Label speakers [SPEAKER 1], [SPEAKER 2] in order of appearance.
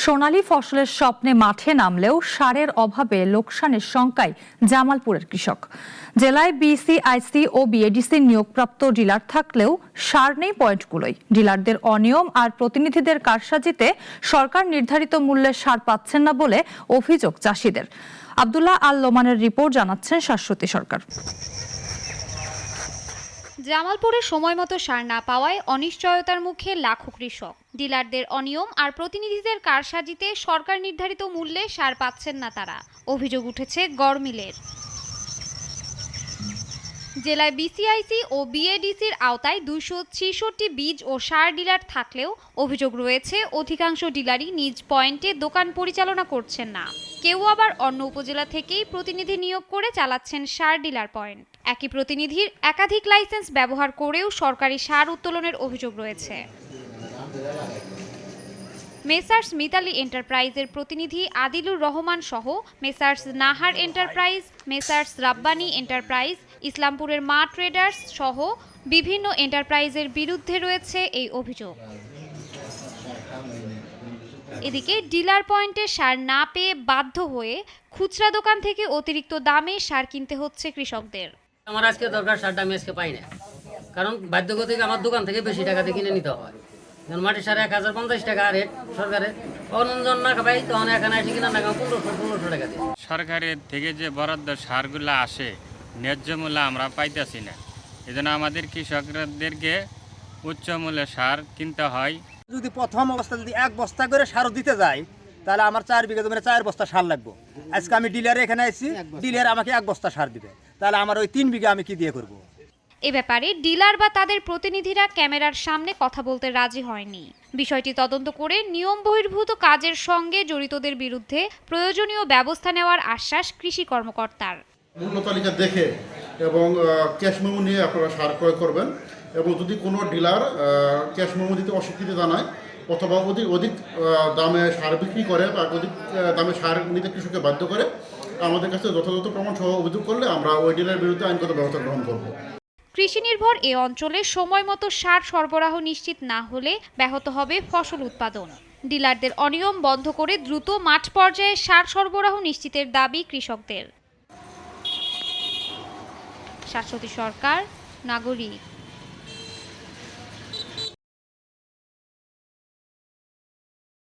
[SPEAKER 1] সোনালী ফসলের স্বপ্নে মাঠে নামলেও সারের অভাবে লোকসানের শঙ্কায় জামালপুরের কৃষক। জেলায় বিসিআইসি ও বিএডিসির নিয়োগপ্রাপ্ত ডিলার থাকলেও সার নেই পয়েন্টগুলোই। ডিলারদের অনিয়ম আর প্রতিনিধিদের কারসাজিতে সরকার নির্ধারিত মূল্যে সার পাচ্ছেন না বলে অভিযোগ চাষিদের। আব্দুল্লাহ আল লোমানের রিপোর্ট, জানাচ্ছেন শাশ্বতী সরকার।
[SPEAKER 2] জামালপুরে সময়মতো সার না পাওয়ায় অনিশ্চয়তার মুখে লাখো কৃষক। ডিলারদের অনিয়ম আর প্রতিনিধিদের কারসাজিতে সরকার নির্ধারিত মূল্যে সার পাচ্ছেন না তারা। অভিযোগ উঠেছে গড় মিলের। জেলায় বিসিআইসি ও বিএডিসির আওতায় 266 বীজ ও সার ডিলার থাকলেও অভিযোগ রয়েছে অধিকাংশ ডিলারই নিজ পয়েন্টে দোকান পরিচালনা করছেন না। কেউ আবার অন্য উপজেলা থেকেই প্রতিনিধি নিয়োগ করে চালাচ্ছেন সার ডিলার পয়েন্ট। একই প্রতিনিধির একাধিক লাইসেন্স ব্যবহার করেও সরকারি সার উত্তোলনের অভিযোগ রয়েছে। মেসার্স মিতালি এন্টারপ্রাইজের প্রতিনিধি আদিলুর রহমান সহ Messrs Nahar Enterprise, Messrs Rabbani Enterprise, ইসলামপুরের মা ট্রেডার্স সহ বিভিন্ন এন্টারপ্রাইজের বিরুদ্ধে রয়েছে এই অভিযোগ। এদিকে ডিলার পয়েন্টে সার না পেয়ে বাধ্য হয়ে খুচরা দোকান থেকে অতিরিক্ত দামে সার কিনতে হচ্ছে কৃষকদের।
[SPEAKER 3] আমার আজকে দরকার সারটা আমি আজকে পাই না, কারণ বাধ্যগতিক আমার দোকান থেকে বেশি টাকাতে কিনে নিতে হয়। মাটির সার 1050 টাকা রেট সরকারের, অনজন না পাই তখন এখানে এসে কিনা টাকা 1500 টাকা দিয়ে।
[SPEAKER 4] সরকারের থেকে যে বরাদ্দ সারগুলো আসে ন্যায্য মূল্য আমরা পাইতেছি না, এজন্য আমাদের কৃষকদেরকে উচ্চ মূল্যে সার কিনতে হয়।
[SPEAKER 5] যদি প্রথম অবস্থা যদি 1 বস্তা করে সারও দিতে যায়, তাহলে আমার 4 বিঘা জমিতে 4 বস্তা সার লাগবে। আজকে আমি ডিলারে এখানে আসছি, ডিলার আমাকে 1 বস্তা সার দিবে, তাহলে আমার ওই 3 বিঘা আমি কি দিয়ে করব?
[SPEAKER 2] এ ব্যাপারে ডিলার বা তাদের প্রতিনিধিরা ক্যামেরার সামনে কথা বলতে রাজি হয়নি। বিষয়টি তদন্ত করে নিয়ম বহির্ভূত কাজের সঙ্গে জড়িতদের বিরুদ্ধে প্রয়োজনীয় ব্যবস্থা নেওয়ার আশ্বাস কৃষি কর্মকর্তার।
[SPEAKER 6] মূল্য তালিকা দেখে এবং ক্যাশ মেমো নিয়ে আপনারা সার ক্রয় করবেন, এবং যদি কোনো ডিলার ক্যাশ মেমো দিতে অস্বীকৃতি জানায় অথবা অধিক দামে সার বিক্রি করে বা অধিক দামে সার নিতে কৃষককে বাধ্য করে, আমাদের কাছে যথাযথ প্রমাণ সহ অভিযোগ করলে আমরা ওই ডিলারের বিরুদ্ধে আইনগত ব্যবস্থা গ্রহণ করব।
[SPEAKER 2] কৃষি নির্ভর এ অঞ্চলে সময়মতো সার সরবরাহ নিশ্চিত না হলে ব্যাহত হবে ফসল উৎপাদন। ডিলারদের অনিয়ম বন্ধ করে দ্রুত মাঠ পর্যায়ে সার সরবরাহ নিশ্চিতের দাবি কৃষকদের। শাশ্বতী সরকার, নাগরিক।